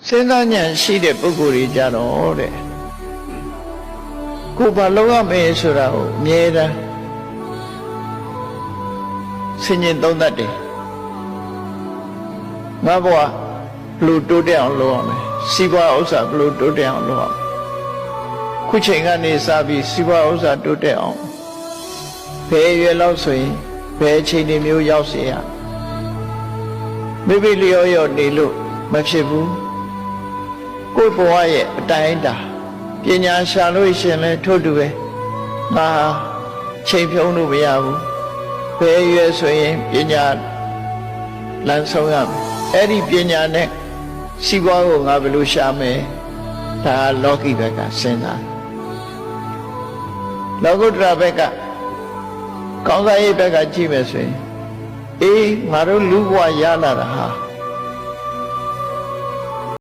စဉ်းစားဉာဏ်ရှိတဲ့ပုဂ္ဂိုလ်တွေကြတော့တဲ့ကိုယ်ဘာလုပ်ရမယ်ဆိုတာကိုအမြဲတမ်းဆင်ញင်သုံးသပ်တယ်ငါဘဝဘလို့တိုးတက်အောင်လုပ်ရမယ်စီးပွားဥစ္စာဘလို့တိုးတက်အောင်လုပ်ရမယ်ခုချိန်ကနေစပြီးစီးပွားဥစ္စာတိုးတက်အောင်ဘယ်ရွယ်လောက်ဆိုရင်ဘယ်ချိန်တွေမျိုးရောက်စေရမိမိလျော်ရော့နေလို့မဖြစ်ဘူးကိုယ်ဘဝရဲ့အတိုင်းအတာပညာရှာလို့ရှင်လဲထို့တူပဲငါချိန်ဖြုံးလို့မရဘူးဘယ်ရွယ်ဆိုရင်ပညာလမ်းဆုံးရမယ်အဲ့ဒီပညာနဲ့စီးပွားကိုငါဘယ်လိုရှာမယ်ဒါလောကီဘက်ကစဉ်းစားလောကုတ္တရာဘက်ကကောင်းစားရေးဘက်ကကြည့်မယ်ဆိုရင်အေးငါတို့လူဘဝရလာတာဟာ